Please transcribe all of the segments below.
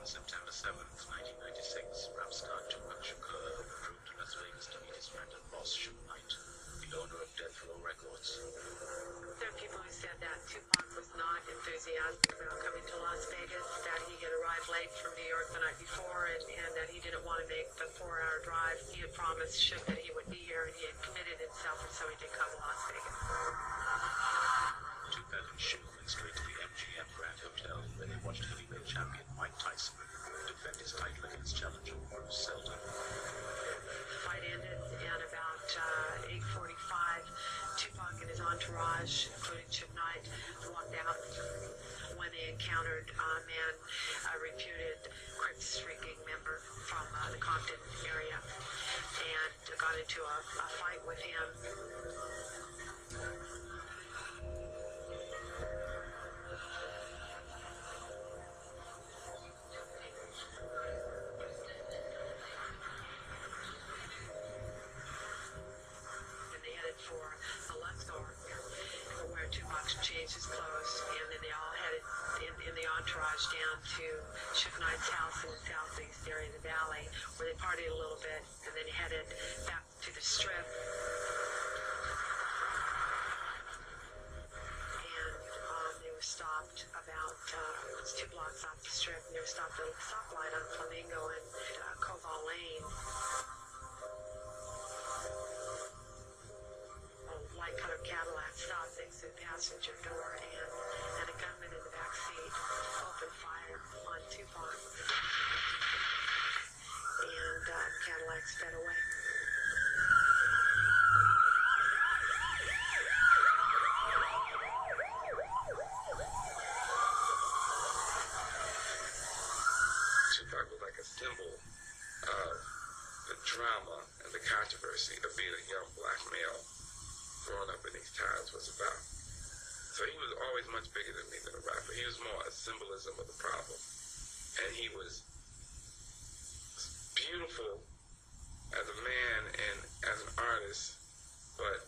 On September 7th, 1996, rap star Tupac Shakur drove to Las Vegas to meet his friend and boss Suge Knight, the owner of Death Row Records. There are people who said that Tupac was not enthusiastic about coming to Las Vegas, that he had arrived late from New York the night before, and that he didn't want to make the 4-hour drive. He had promised Suge that he would be here, and he had committed himself, and so he did come to Las Vegas. Tupac and Suge went straight to the MGM Grand Hotel, where they watched heavyweight champion Mike Tyson defend his title against challenger Bruce Seldon. The fight ended, and about 8:45, Tupac and his entourage, including Suge Knight, walked out when they encountered a man, a reputed Crips freaking member from the Compton area, and got into a fight with him. For a Luxor, where Tupac changed his clothes, and then they all headed in the entourage down to Suge Knight's house in the southeast area of the valley, where they partied a little bit, and then headed back to the Strip. And they were stopped about, it's 2 blocks off the Strip, and they were stopped at a stoplight on Flamingo and Koval Lane. Light-colored Cadillac stopped next to the passenger door, and a gunman in the back seat opened fire on Tupac, and Cadillac sped away. Tupac was like a symbol of the drama and the controversy of being a young black male growing up in these times was about. So he was always much bigger than me than a rapper. He was more a symbolism of the problem. And he was beautiful as a man and as an artist, but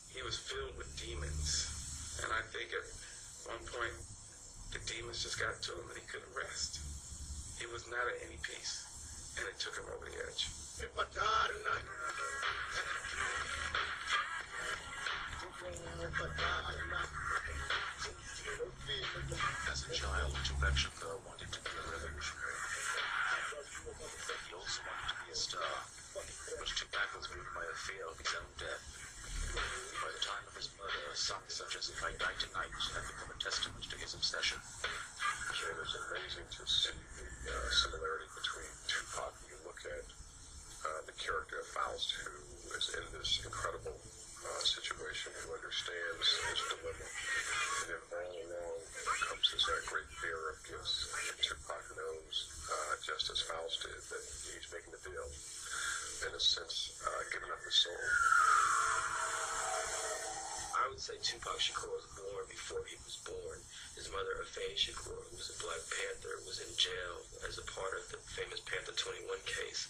he was filled with demons. And I think at one point, the demons just got to him and he couldn't rest. He was not at any peace, and it took him over the edge. As a child, Tupac Shakur wanted to be a revolutionary. He also wanted to be a star, but Tupac was moved by a fear of his own death. By the time of his murder, songs such as If I Die Tonight had become a testament to his obsession. It is amazing to see the similarity between Tupac. You look at the character of Faust, who is in this incredible situation, who understands his dilemma, and then all along comes this great bearer of gifts. And Tupac knows, just as Faust did, that he's making a deal, in a sense, giving up his soul. I would say Tupac Shakur was born before he was born. His mother, Afeni Shakur, who was a Black Panther, was in jail as a part of the famous Panther 21 case.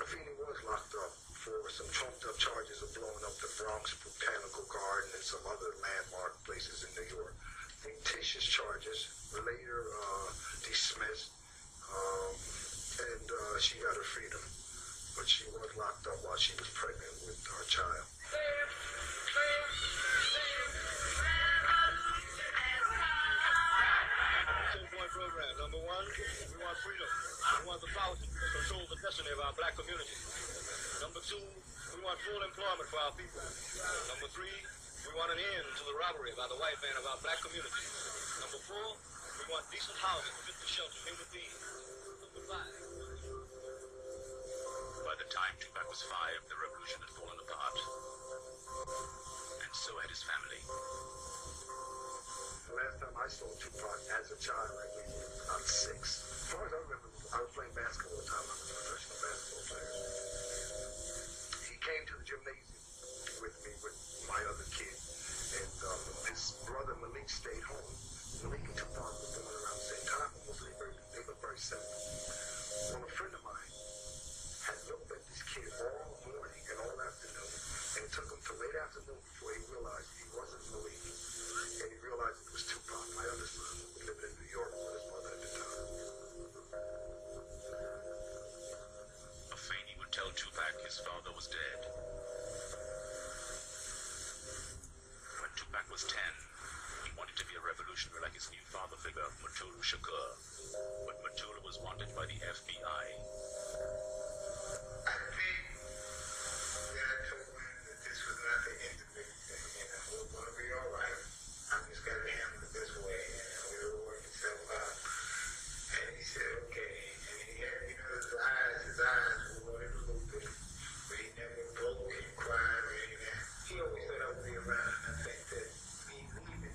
Afeni was locked up for some trumped-up charges of blowing up the Bronx Botanical Garden and some other landmark places in New York. Fictitious charges, later dismissed, and she got her freedom. But she was locked up while she was pregnant with our child. Program. Number 1, we want freedom. We want the power to control the destiny of our black community. Number 2, we want full employment for our people. Number 3, we want an end to the robbery by the white man of our black community. Number 4, we want decent housing fit to shelter human beings. Number 5. By the time Tupac was 5, the revolution had fallen apart. And so had his family. The last time I saw Tupac as a child, I was about 6. As far as I remember, I was playing basketball at the time. I was a professional basketball player. He came to the gymnasium with me, with my other kid, and his brother Malik stayed home. Malik and Tupac were born around the same time, almost. They were very similar. Well, a friend of mine had looked at this kid all morning and all afternoon, and it took him till late afternoon before he realized he wasn't Malik. And he realized it was Tupac, my other son, living in New York with his mother and her, but Matula was wanted by the FBI. I think that I told him that this was not the end of it, and we're going to be all right. I'm just going to handle it this way, and it'll work itself out. And he said, okay. And he had, his eyes were running a little bit, but he never broke and cried or anything. He always said I would be around, and I think that me leaving,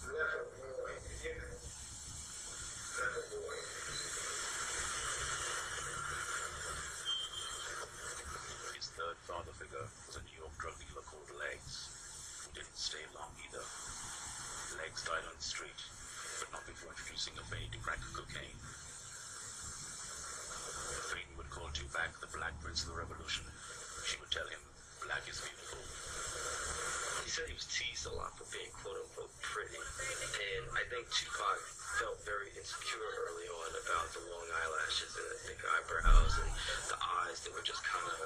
left a void, left a void. His third father figure was a New York drug dealer called Legs, who didn't stay long either. Legs died on the street, but not before introducing a fade to crack cocaine. Fade would call Tupac the Black Prince of the Revolution. She would tell him, black is beautiful. He said he was teased a lot for being quote-unquote pretty, and I think Tupac felt very insecure early on about the long eyelashes and the thick eyebrows and the eyes that were just kind of,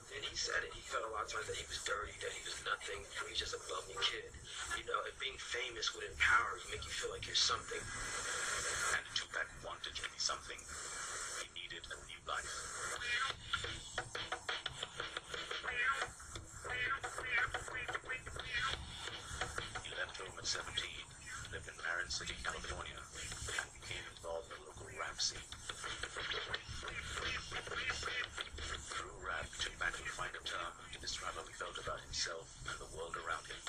and he said it. He felt a lot of times that he was dirty, that he was nothing, he was just a bummy kid. And being famous would empower you, make you feel like you're something. And Tupac wanted to be something. He needed a new life. He left home at 17, lived in Marin City, California, and became involved in the local rap scene. Through rap, Tupac would find a term to describe how he felt about himself and the world around him.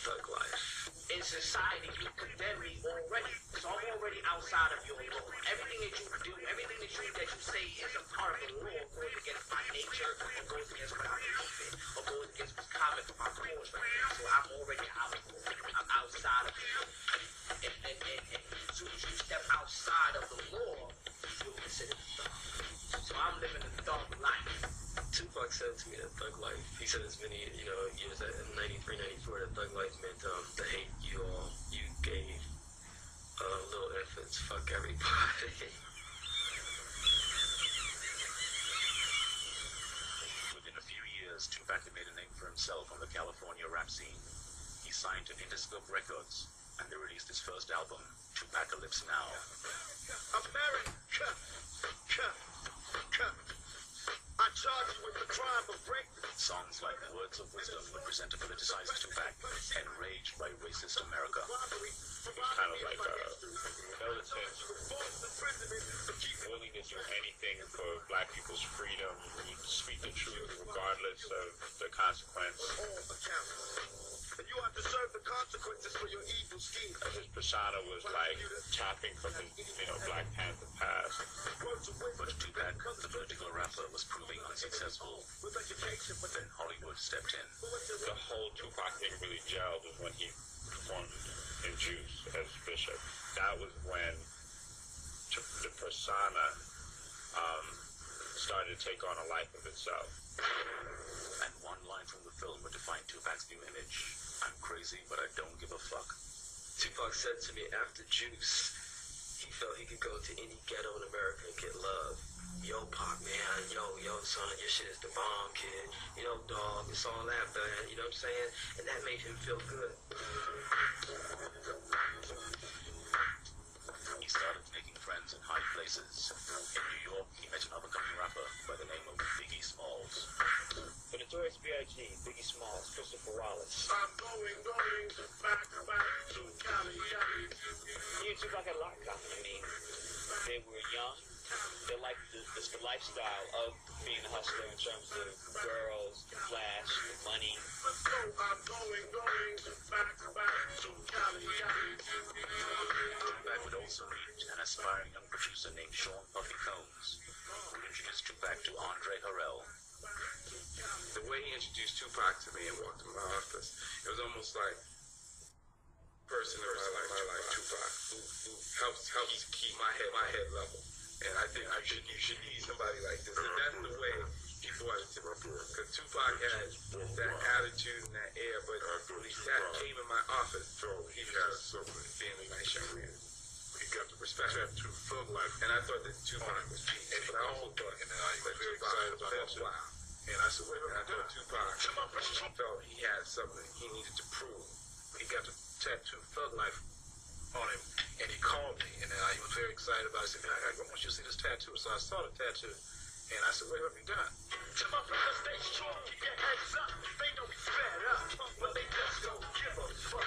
Thug life. In society, you condemn me already, because I'm already outside of your law. Everything that you do, everything that you say is a part of the law, goes against my nature, or goes against what I believe in, or goes against what's common for my cause right now. So I'm already out. I'm outside of the law. And as soon as you step outside of the law, you're considered a thug. So I'm living a thug life. Tupac said to me that thug life, he said as many, years that in 93, 94, that thug life meant the hate you gave little infants, fuck everybody. Within a few years, Tupac had made a name for himself on the California rap scene. He signed to Interscope Records, and they released his first album, Tupacalypse Now. America, I charge you with the crime of rape. Songs like Words of Wisdom would present a politicized Tupac, enraged by racist America. Kind of like a militant, willing to do anything for black people's freedom, speak the truth regardless of the consequence. And you have to serve the consequences for your evil scheme. His persona was like tapping from his, Black Panther past. But Tupac, the political rapper, was proving unsuccessful. Then Hollywood stepped in. The whole Tupac thing really gelled was when he performed in Juice as Bishop. That was when the persona started to take on a life of itself. And one line from the film would define Tupac's new image. I'm crazy, but I don't give a fuck. Tupac said to me after Juice, he felt he could go to any ghetto in America and get love. Yo, Pac, man, yo, son, your shit is the bomb, kid. Dog, it's all that, man, you know what I'm saying? And that made him feel good. He started making friends in high places. In New York, he met an up-and-coming rapper by the name of Biggie Smalls. For Notorious B.I.G., Biggie Smalls, Christopher Wallace. I'm going back to Cali. Me and Tupac had a lot in common. I mean, they were young. They liked the lifestyle of being a hustler in terms of girls, the flash, the money. I'm going back to Cali. Tupac would also meet an aspiring young producer named Sean Puffy Combs, who introduced Tupac to Andre Harrell. The way he introduced Tupac to me and walked in my office, it was almost like person in my life, Tupac, who helps keep my head level. And I think you should need somebody like this. And that's the way he brought it to me. Because Tupac had that attitude and that air, but when he came in my office, he was just being a nice young man. He got the respect to Thug Life. And I thought that Tupac was peace. And I also thought that Tupac was wild. And I said, wait a minute, I thought Tupac felt he had something he needed to prove. He got to tattoo Thug Life on very excited about it. He said, man, I want you to see this tattoo. So I saw the tattoo, and I said, what have you done? To my brothers, stay strong, keep your heads up. They know we fed up, but they just don't give a fuck.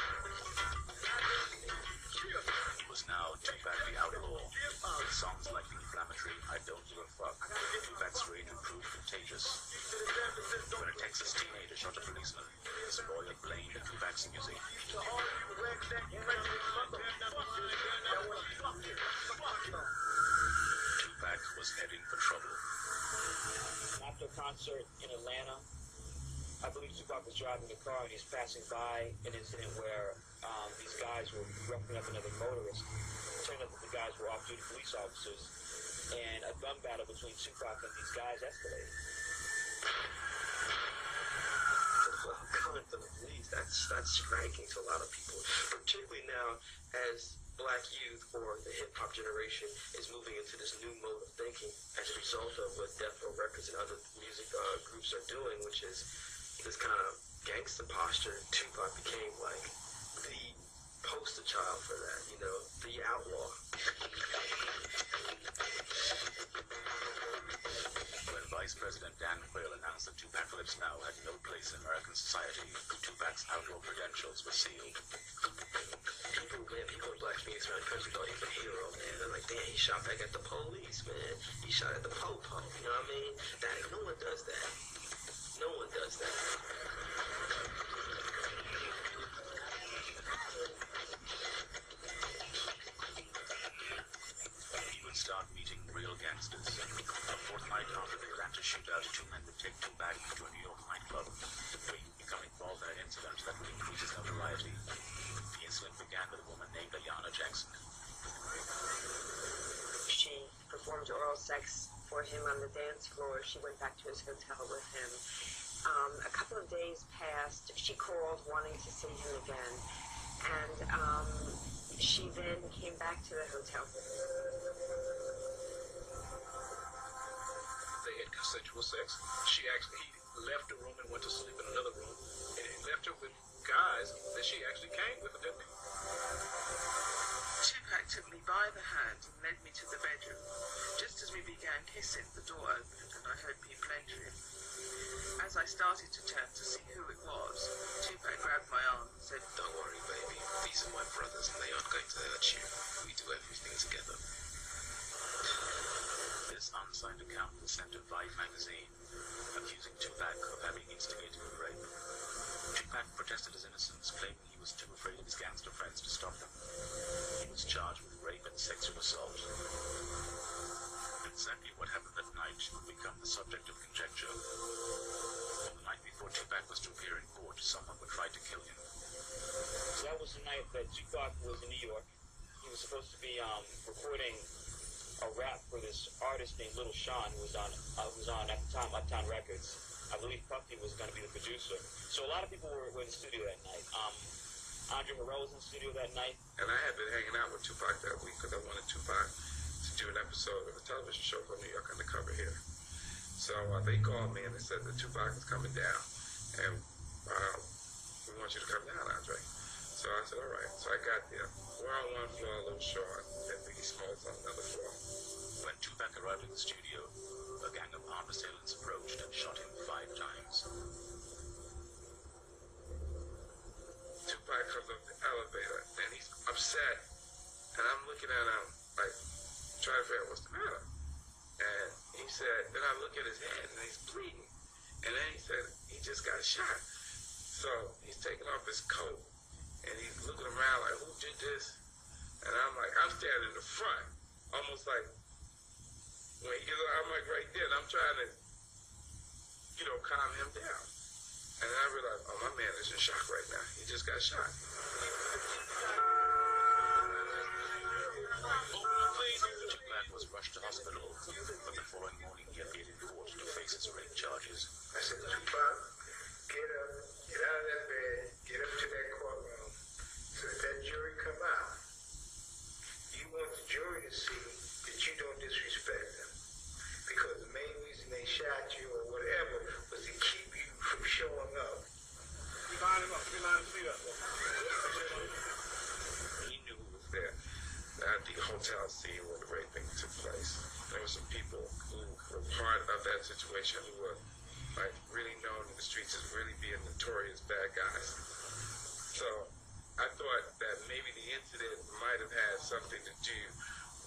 He was now Tupac the Outlaw, with songs like the inflammatory I Don't Give a Fuck. Tupac's rage would prove contagious. When a Texas teenager shot a policeman, his lawyer blamed Tupac's music. Tupac was heading for trouble. After a concert in Atlanta, I believe Tupac was driving the car and he's passing by an incident where these guys were roughing up another motorist. It turned out that the guys were off-duty police officers, and a gun battle between Tupac and these guys escalated. Coming from the police, that's striking to a lot of people, particularly now as black youth or the hip-hop generation is moving into this new mode of thinking as a result of what Death Row Records and other music groups are doing, which is this kind of gangster posture. Tupac became like the poster child for that, you know, the outlaw. When Vice President Dan Quayle announced that Tupacalypse Now had no place in American society, Tupac's outlaw credentials were sealed. People in black communities around the country thought he was a hero, man. They're like, damn, he shot back at the police, man. He shot at the po-po, you know what I mean? No one does that. No one does that. He would start meeting real gangsters. A fortnight after the Atlanta shootout, two men would take Tupac to a New York nightclub, where he would become involved in an incident that would increase his notoriety. The incident began with a woman named Ayanna Jackson. She performed oral sex for him on the dance floor. She went back to his hotel with him. A couple of days passed. She called wanting to see him again. And she then came back to the hotel. They had consensual sex. He left the room and went to sleep in another room. And he left her with guys that she actually came with, didn't he? Tupac took me by the hand and led me to the bedroom. Just as we began kissing, the door opened and I heard people entering. As I started to turn to see who it was, Tupac grabbed my arm and said, "Don't worry, baby. These are my brothers and they aren't going to hurt you. We do everything together." This unsigned account was sent to Vibe magazine, accusing Tupac of having instigated the rape. Tupac protested his innocence, claiming he was too afraid of his gangster friends to stop them. He was charged with rape and sexual assault. Exactly what happened that night would become the subject of conjecture. On the night before Tupac was to appear in court, someone would try to kill him. So that was the night that Tupac was in New York. He was supposed to be recording a rap for this artist named Little Sean, who was on at the time Uptown Records. I believe Puffy was going to be the producer. So a lot of people were in the studio that night. Andre Harrell was in the studio that night. And I had been hanging out with Tupac that week because I wanted Tupac to do an episode of a television show called New York Undercover here. So they called me and they said that Tupac is coming down. And we want you to come down, Andre. So I said, all right. So I got there. We're on one floor, a little short, and Biggie Smalls on another floor. When Tupac arrived in the studio, a gang of armed assailants approached and shot him 5 times. Tupac comes up the elevator and he's upset. And I'm looking at him like, trying to figure out what's the matter. And he said, then I look at his head and he's bleeding. And then he said, he just got shot. So he's taking off his coat and he's looking around like, who did this? And I'm like, I'm standing in the front, almost like, when he gets, I'm like right there, and I'm trying to, calm him down. And I realized, oh, my man is in shock right now. He just got shot. Tupac was rushed to hospital, but the following morning he appeared in court to face his rape charges. I said, Tupac, get up, get out of that bed, get up to that courtroom, so that jury come out. You want the jury to see that you don't disrespect them. Because the main reason they shot you or whatever was to keep you from showing up. Line him up. Line his feet up. motel scene where the raping took place. There were some people who were part of that situation who were like really known in the streets as really being notorious bad guys. So I thought that maybe the incident might have had something to do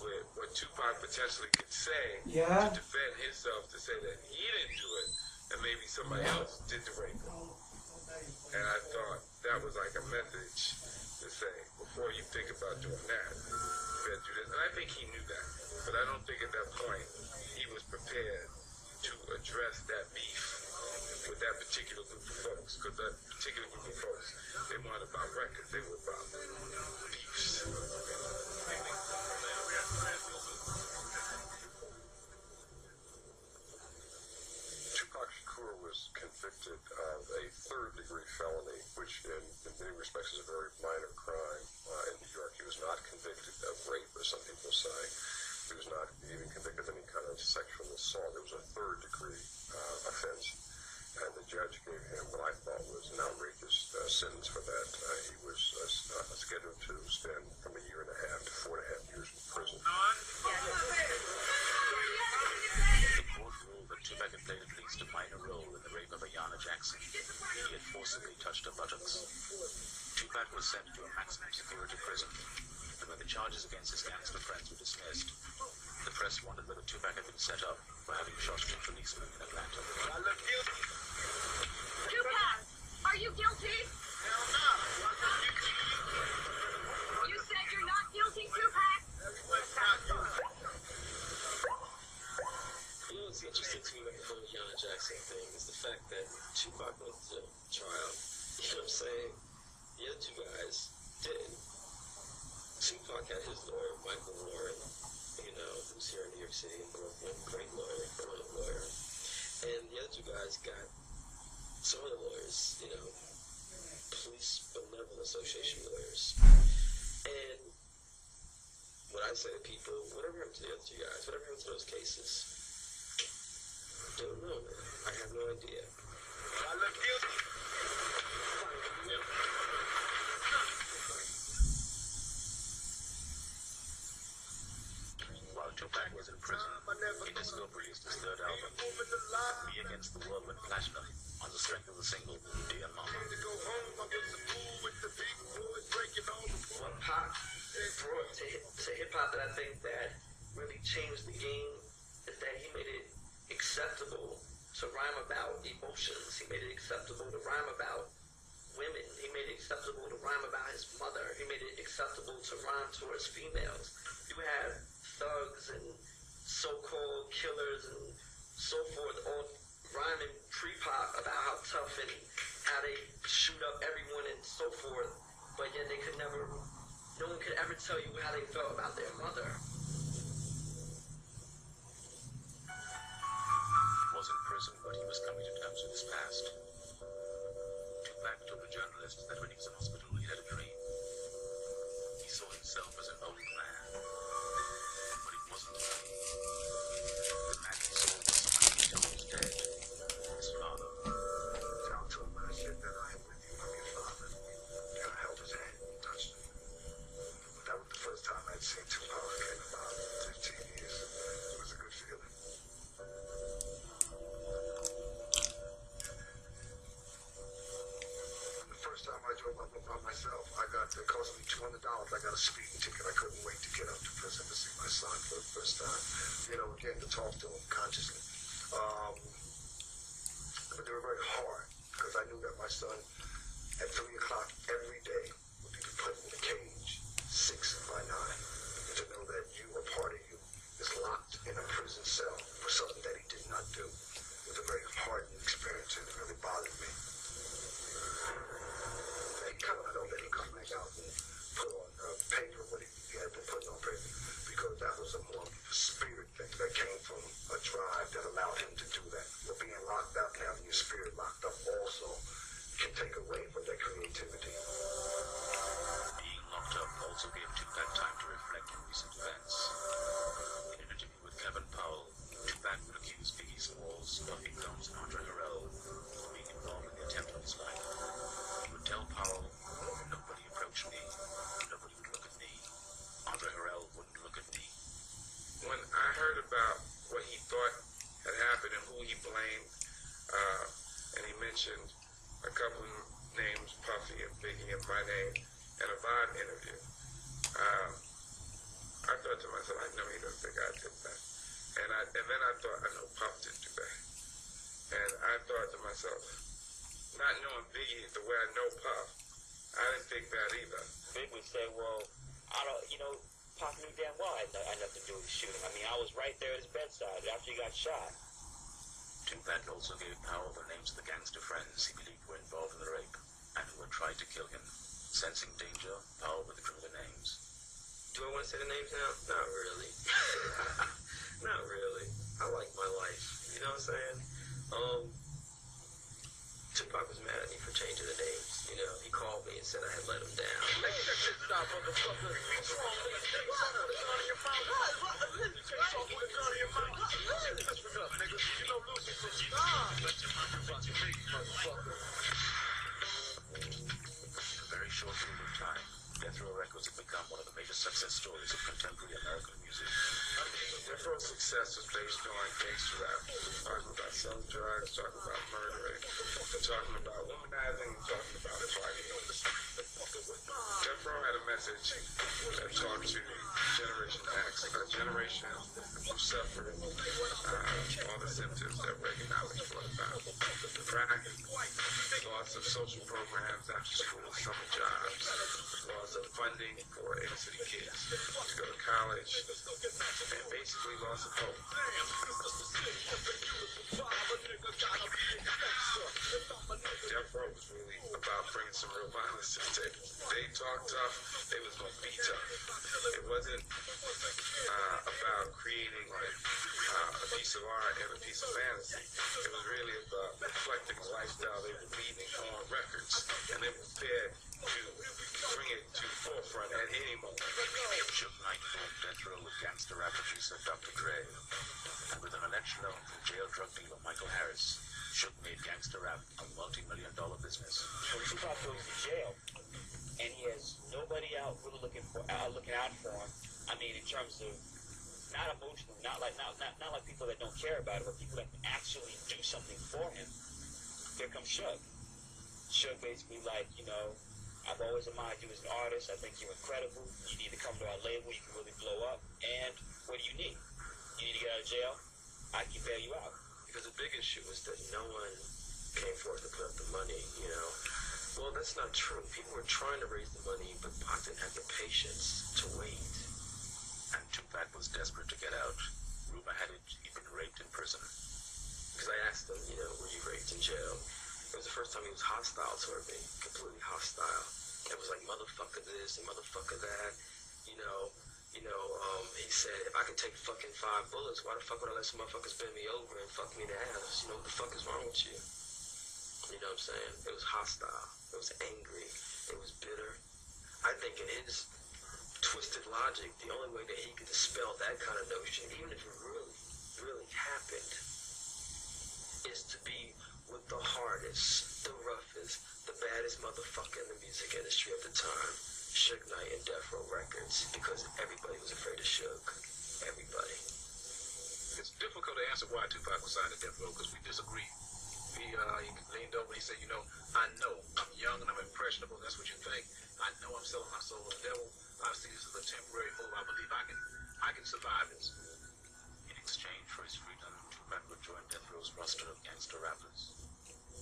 with what Tupac potentially could say to defend himself, to say that he didn't do it, and maybe somebody else did the raping. And I thought that was like a message to say, before you think about doing that, you better do this. And I think he knew that. But I don't think at that point he was prepared to address that beef with that particular group of folks. Because that particular group of folks, they weren't about records, they were about beefs. Tupac Shakur was convicted of a third-degree felony, which in many respects is a very minor crime. In New York, he was not convicted of rape, as some people say. He was not even convicted of any kind of sexual assault. It was a third-degree offense, and the judge gave him what I thought was an outrageous sentence for that. He was scheduled to spend from 1.5 years to 4.5 years in prison. The court ruled that Tupac had played at least a minor role in the rape of Ayanna Jackson. He had forcibly touched her buttocks. Tupac was sent to a maximum security prison, and when the charges against his gangster friends were dismissed, the press wondered whether Tupac had been set up for having shot two policemen in Atlanta. I look guilty. Tupac, are you guilty? Hell no. You said you're not guilty, Tupac? Everyone's not guilty. You know what's interesting to me about the whole Ayanna Jackson thing is the fact that Tupac went to trial. You know what I'm saying? The other two guys didn't. Tupac had his lawyer, Michael Warren, you know, who's here in New York City in Brooklyn, great lawyer, brilliant lawyer. And the other two guys got some other lawyers, you know, Police Benevolent Association lawyers. And what I say to people, whatever happened to the other two guys, whatever happened to those cases, don't know, man. I have no idea. I look guilty. While Tupac was in prison, he discovered his third album, Me Against the World, went platinum on the strength of the single Dear Mama. What Pac brought to hip-hop that I think that really changed the game is that he made it acceptable to rhyme about emotions. He made it acceptable to rhyme about women. He made it acceptable to rhyme about his mother. He made it acceptable to rhyme towards females. You have thugs and so-called killers and so forth all rhyming pre-pop about how tough and how they shoot up everyone and so forth, but yet they could never, no one could ever tell you how they felt about their mother. Was in prison, but he was coming to terms with his past. Tupac told a journalist that when he was in hospital, he had a dream. He saw himself as an old man, but it wasn't a dream. The man he saw was someone he was dead, his father. John told me, I said that I am with you, I'm your father. And I held his hand and touched him. But that was the first time I'd seen Tupac in about 15 years. It was a good feeling. The first time I drove up by myself, it cost me $200. I got a speeding ticket. I couldn't wait to get up to prison to see my son for the first time. You know, getting to talk to him consciously. But they were very hard because I knew that my son at 3 o'clock every day would be put in the cage 6 by 9. And to know that you, a part of you, is locked in a prison cell for something that he did not do was a very hardening experience, and it really bothered me. He kind of felt that he could make out and put on paper what he had been putting on paper, because that was a more spirit thing that came from a drive that allowed him to do that. But being locked up and having your spirit locked up also can take away from that creativity. mentioned a couple names, Puffy and Biggie and my name, in a Vibe interview. I thought to myself, I know he doesn't think I did that. And then I thought, I know Puff didn't do that. And I thought to myself, not knowing Biggie the way I know Puff, I didn't think that either. Big would say, well, I don't, Pop knew damn well I had nothing to do with the shooting. I mean, I was right there at his bedside after he got shot. Tupac also gave Powell the names of the gangster friends he believed were involved in the rape and who had tried to kill him. Sensing danger, Powell withdrew the names. Do I want to say the names now? Not really. Not really. I like my life. You know what I'm saying? Tupac was mad at me for changing the names. He called me and said I had let him down. Stop, motherfucker. What's wrong, nigga? Take some of the gun in your mouth. Take some of the gun in your mouth. Listen up, nigga. You know Lucy said stop. Let your mouth about your face, motherfucker. In a very short period of time, Death Row Records had become one of the major success stories of contemporary American music. Death Row success was based on gangster rap. Talking about selling drugs, talking about murdering, talking about womanizing, talking about fighting. Death Row had a message that talked to Generation X, a generation who suffered all the symptoms that Reagan brought about. Crack, loss of social programs after school, summer jobs, loss of funding for inner city kids to go to college, and basically loss of hope. Death Row was really about bringing some real violence to the table. They talked tough, they was gonna be tough. It wasn't about creating a piece of art and a piece of fantasy. It was really about reflecting a lifestyle they were leading on records, and they were prepared to bring it to the forefront at any moment. Suge Knight formed Death Row with gangster rap producer Dr. Dre, and with an alleged loan from jail drug dealer Michael Harris, Suge made gangster rap a multi-million-dollar business. When Tupac goes to jail, and he has nobody out really looking out for him. I mean, in terms of not emotional, not like people that don't care about it, but people that can actually do something for him. Here comes Suge. Suge basically I've always admired you as an artist. I think you're incredible. You need to come to our label. You can really blow up. And what do you need? You need to get out of jail? I can bail you out. Because the big issue was that no one came forth to put up the money, Well, that's not true. People were trying to raise the money, but Pac didn't have the patience to wait. And Tupac was desperate to get out. Rumor had it he'd been raped in prison. Because I asked him, were you raped in jail? It was the first time he was hostile toward me, completely hostile. It was like, motherfucker this and motherfucker that, he said, if I could take fucking 5 bullets, why the fuck would I let some motherfuckers bend me over and fuck me in the ass? What the fuck is wrong with you? You know what I'm saying? It was hostile. It was angry. It was bitter. I think in his twisted logic, the only way that he could dispel that kind of notion, even if it really, really happened, is to be with the hardest, the roughest, the baddest motherfucker in the music industry at the time, Suge Knight and Death Row Records, because everybody was afraid of Suge. Everybody. It's difficult to answer why Tupac was signed to Death Row because we disagree. He leaned over and he said, I know I'm young and I'm impressionable. That's what you think. I know I'm selling my soul to the devil. I see this as a temporary move. I believe I can survive this. In exchange for his freedom, Tupac would join Death Row's roster of gangster rappers.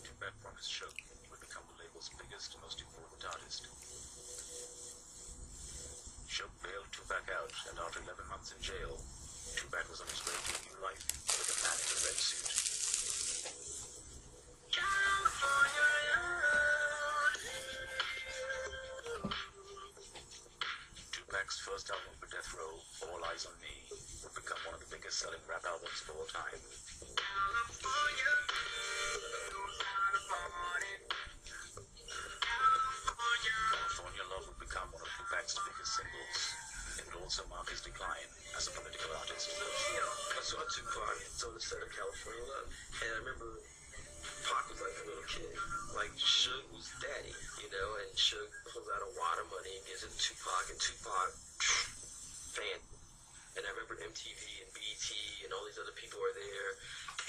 Tupac promised Suge he would become the label's biggest and most important artist. Suge bailed Tupac out, and after 11 months in jail, Tupac was on his way to a new life with a man in a red suit. Tupac's first album for Death Row, All Eyes on Me, would become one of the biggest selling rap albums of all time. California Love would become one of Tupac's biggest singles. It would also mark his decline as a political artist. I saw Tupac on the set of California Love, and I remember Pac was like a little kid. Like, Suge was daddy, and Suge pulls out a wad of money and gives it to Tupac, and Tupac, fan. And I remember MTV and BET and all these other people were there,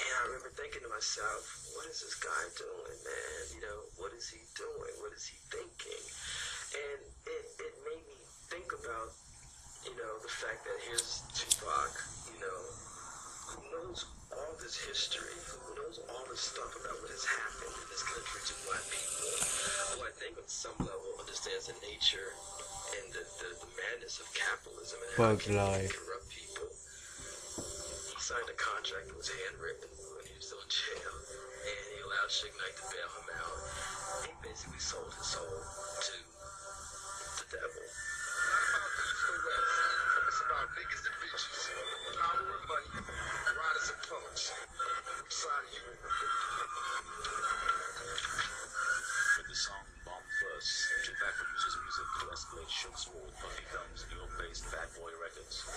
And I remember thinking to myself, what is this guy doing, man? You know, what is he doing? What is he thinking? And it made me think about, you know, the fact that here's Tupac, you know, who knows all this history, who knows all this stuff about what has happened in this country to black people, who I think on some level understands the nature and the madness of capitalism and how it can corrupt people. He signed a contract that was handwritten when he was still in jail, and he allowed Suge Knight to bail him out. He basically sold his soul to the devil. It's about niggas and bitches, power and money, riders and punks. Which side are you on? With the song Bomb First, Tupac produces music to escalate Suge's war with Puffy Combs' New York-based Badboy Records.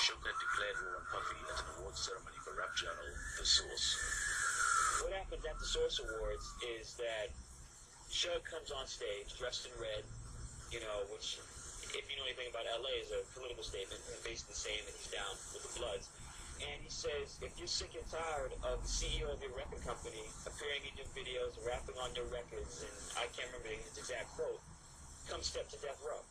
Suge had declared war on Puffy at an awards ceremony for rap journal The Source. What happens at the Source Awards is that Suge comes on stage dressed in red, you know, which, if you know anything about LA, is a political statement, basically saying that he's down with the Bloods. And he says, if you're sick and tired of the CEO of your record company appearing in your videos, rapping on your records, and I can't remember his exact quote, come step to death row.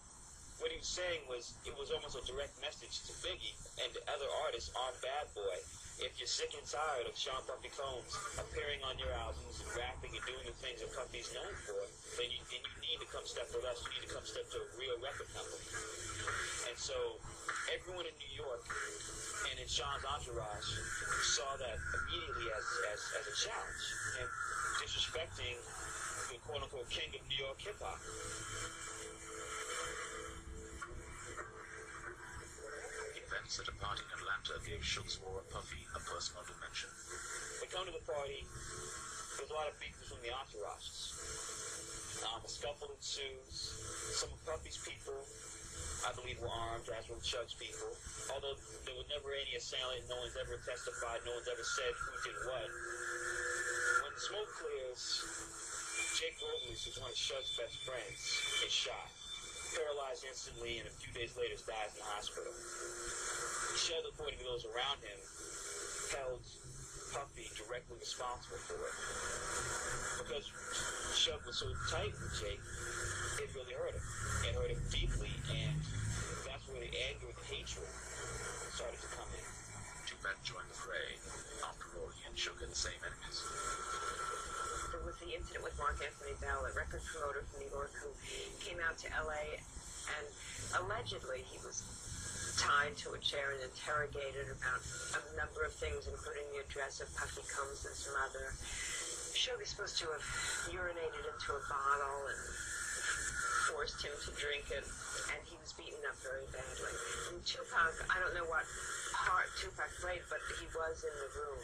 What he was saying was, it was almost a direct message to Biggie and the other artists on Bad Boy. If you're sick and tired of Sean Puffy Combs appearing on your albums and rapping and doing the things that Puffy's known for, then you need to come step with us. You need to come step to a real record company. And so everyone in New York and in Sean's entourage saw that immediately as a challenge and disrespecting the quote-unquote king of New York hip-hop. Events at a party in Atlanta gave Suge's war on Puffy a personal dimension. They come to the party, there's a lot of beef between the entourages. A scuffle ensues. Some of Puffy's people, I believe, were armed, as were Suge's people. Although there was never any assailant, no one's ever testified, no one's ever said who did what. When the smoke clears, Jake Robles, who's one of Suge's best friends, is shot. Paralyzed instantly, and a few days later dies in the hospital. Suge, according to those around him, held Puffy directly responsible for it. Because Suge was so tight with Jake, it really hurt him. It hurt him deeply, and that's where the anger and the hatred started to come in. Tupac joined the fray. After all, he and Suge had the same enemies. There was the incident with Mark Anthony Bell, a record promoter from New York, who came out to LA, and allegedly he was tied to a chair and interrogated about a number of things, including the address of Puffy Combs and some other. Suge is supposed to have urinated into a bottle and forced him to drink it, and he was beaten up very badly. And Tupac, I don't know what part Tupac played, but he was in the room.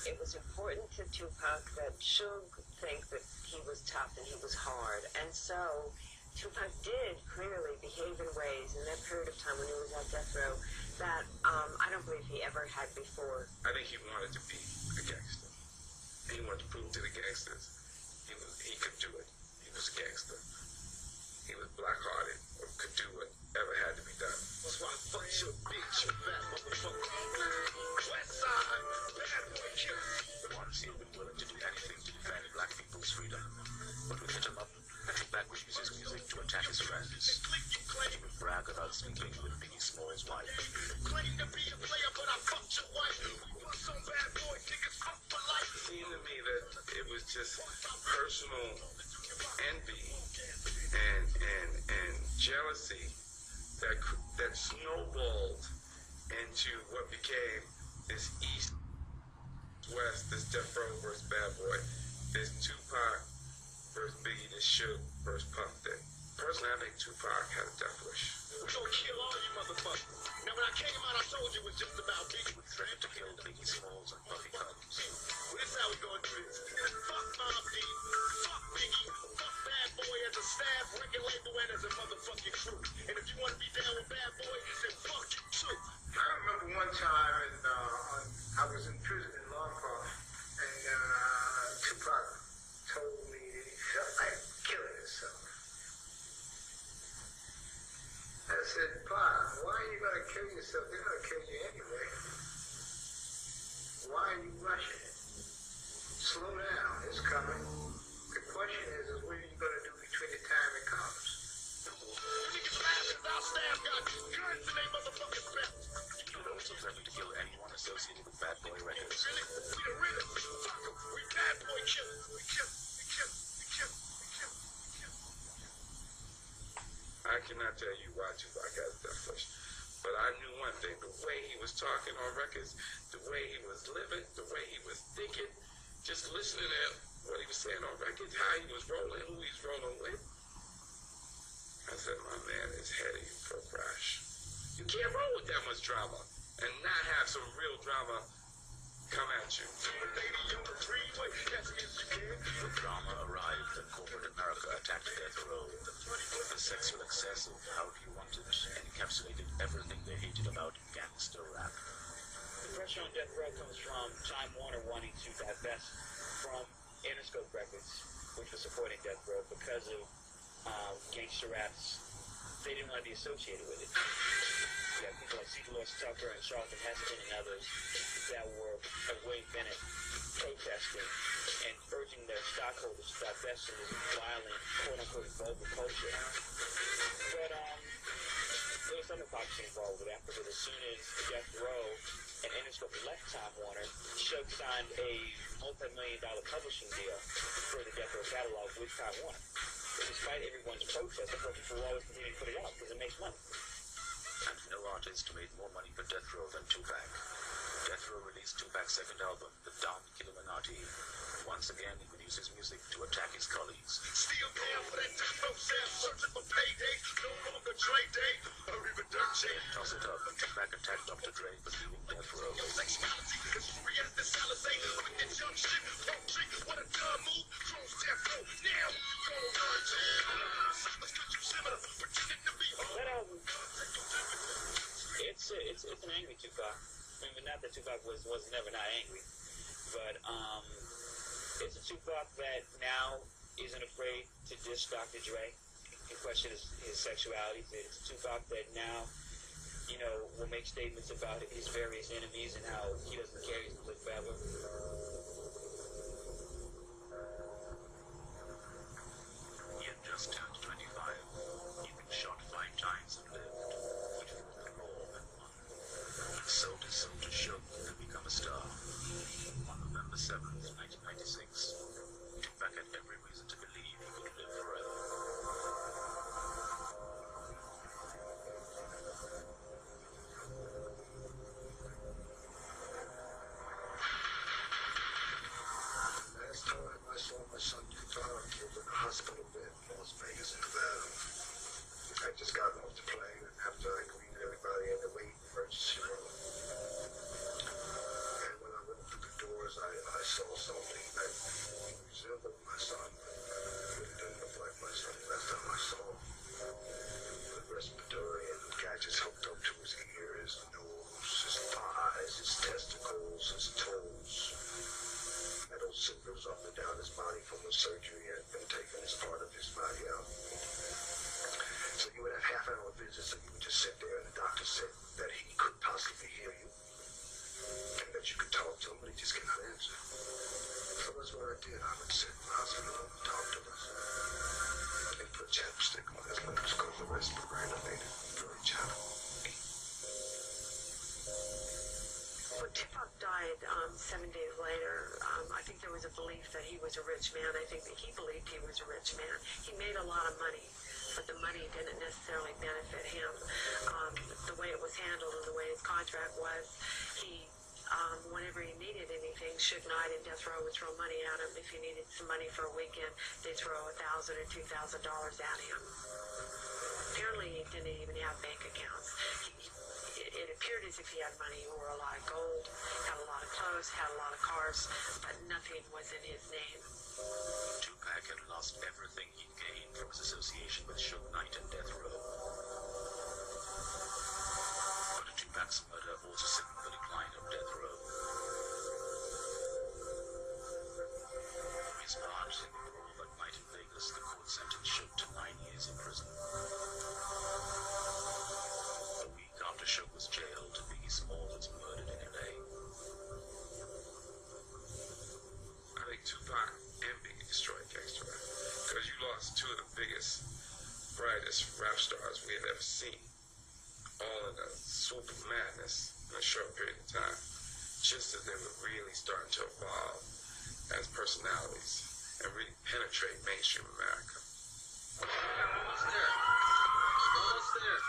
It was important to Tupac that Suge think that he was tough and he was hard. And so Tupac did clearly behave in ways in that period of time when he was at death row that I don't believe he ever had before. I think he wanted to be a gangster. He wanted to prove to the gangsters he could do it. He was a gangster. He was black-hearted or could do whatever had to be done. That's why I fuck your bitch, you fat motherfucker. West side, bad boy killer. Once he had been willing to do anything to defend black people's freedom, but would hit him up and Tupac would use his music to attack his friends. He would brag about sleeping with Biggie Small's wife. Claim to be a player, but I fucked your wife. What's some bad boy niggas up for life? It seemed to me that it was just personal envy and jealousy that snowballed into what became this East-West, this Death Row versus Bad Boy, this Tupac versus Biggie, this Suge versus Puff thing. Personally, I think Tupac had a death wish. We're gonna kill all you motherfuckers. Now, when I came out, I told you it was just about Biggie. He would threaten to kill Biggie Smalls and Puffy Combs. Well, this is how we gonna do this. Fuck Mob Deep, fuck Biggie, fuck Bad Boy as a staff, record label, and as a motherfucking crew. And if you want to be down with Bad Boy, then fuck you too. I remember one time, I was in prison in Long Park, and Tupac told me that he felt like killing himself. to kill yourself. They're going to kill you anyway. Why are you rushing it? Slow down. It's coming. The question is what are you going to do between the time it comes? Niggas laughing, our staff got guns in they motherfucking belt. You know who's threatening to kill anyone associated with Badboy Records? Really? We the realest. Fuck 'em. We Badboy killers. We kill. I cannot tell you why Tupac got that first, but I knew one thing: the way he was talking on records, the way he was living, the way he was thinking, just listening to what he was saying on records, how he was rolling, who he's rolling with. I said, my man is heading for a crash. You can't roll with that much drama and not have some real drama come at you. The drama arrived and corporate America attacked Death Row. The sexual excess of how you wanted encapsulated everything they hated about gangster rap. The pressure on Death Row comes from Time Warner wanting to divest from Interscope Records, which was supporting Death Row because of gangster raps. They didn't want to be associated with it. You have people like C. Dolores Tucker and Charlton Heston and others that were Wayne Bennett protesting and urging their stockholders to divest from this violent, quote-unquote, vulgar culture. But there was other hypocrisy involved with that, because as soon as Death Row and Interscope left Time Warner, Suge signed a multi-million-dollar publishing deal for the Death Row catalog with Time Warner. But despite everyone's protest, I thought people will always continue to put it out because it makes money. And no artist made more money for Death Row than Tupac. Death Row released Tupac's second album, The Don Killuminati. Once again, he would use his music to attack his colleagues. Still down for that Death Row sound, searching for payday, no longer Dre Day, or even Dirt J. Toss it up, Tupac attacked Dr. Dre for leaving Death Row. Your sexuality, cause you react to Salazar, with that young shit, poetry, what a dumb move, cross Death Row, now, go on, Silas, could you similar, pretending to be home. That album, it's an angry Tupac. I mean, not that Tupac was never not angry, but it's a Tupac that now isn't afraid to diss Dr. Dre and question his sexuality. It's a Tupac that now, you know, will make statements about his various enemies and how he doesn't care, he's gonna live forever. He had just turned 25. He'd been shot 5 times and lived. He'd fought the law and won. And sold his soul to Suge and become a star. On November 7th, 1996, Tupac had every reason to believe he could live forever. Last time I saw my son Tupac, he was in a hospital bed in Las Vegas, Nevada. I just got off the plane, and after I greeted everybody in the waiting emergency room, and when I went through the doors, I saw something that resembled my son. It didn't look like my son. Last time I saw him, the respiratory and gadgets hooked up to his ears, nose, his thighs, his testicles, his toes. Metal cylinders up and down his body from the surgery had been taken as part of his body out. So you would have half-hour visits, and you would just sit there, and the doctor said that he could possibly hear you, and that you could talk to him, but he just cannot answer. So that's what I did. I would sit in the hospital and talk to him. They put chapstick on his lips because the respirator made it very chapped. When Tupac died 7 days later, I think there was a belief that he was a rich man. I think that he believed he was a rich man. He made a lot of money, but the money didn't necessarily benefit him. The way it was handled and the way his contract was, he, whenever he needed anything, Suge Knight and Death Row would throw money at him. If he needed some money for a weekend, they'd throw $1,000 or $2,000 at him. Apparently, he didn't even have bank accounts. It appeared as if he had money. He wore a lot of gold, had a lot of clothes, had a lot of cars, but nothing was in his name. Tupac had lost everything he'd gained from his association with Suge Knight and Death Row. But Tupac's murder also signaled the decline of Death Row. For his part in the brawl that night in Vegas, the court sentenced Suge to 9 years in prison. A week after Suge was was two of the biggest, brightest rap stars we had ever seen, all in a swoop of madness in a short period of time, just as they were really starting to evolve as personalities and really penetrate mainstream America. Almost there. Almost there.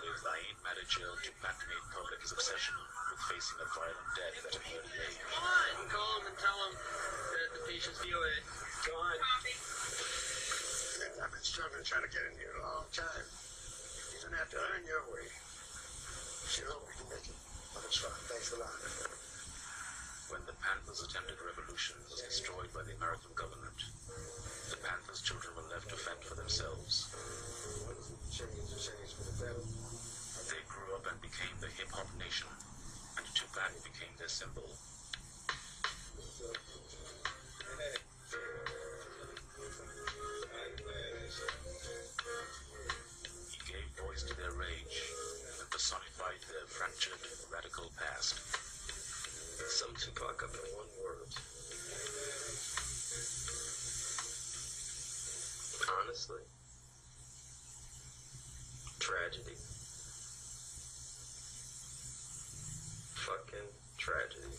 With Ain Mad at jail, Tupac made public his obsession with facing a violent death at an early age. Come on, call him and tell him that the patients feel it. Go on. I've been struggling trying to get in here a long time. You're gonna have to earn your way. Sure hope we can make it. But it's fine. Thanks a lot. When the Panthers' attempted revolution was destroyed by the American government, the Panthers' children were left to fend for themselves. What is it? Change for the better. They grew up and became the hip-hop nation, and Tupac became their symbol. He gave voice to their rage and personified their fractured, radical past. Sum Tupac up in one word. Honestly, tragedy. Fucking tragedy.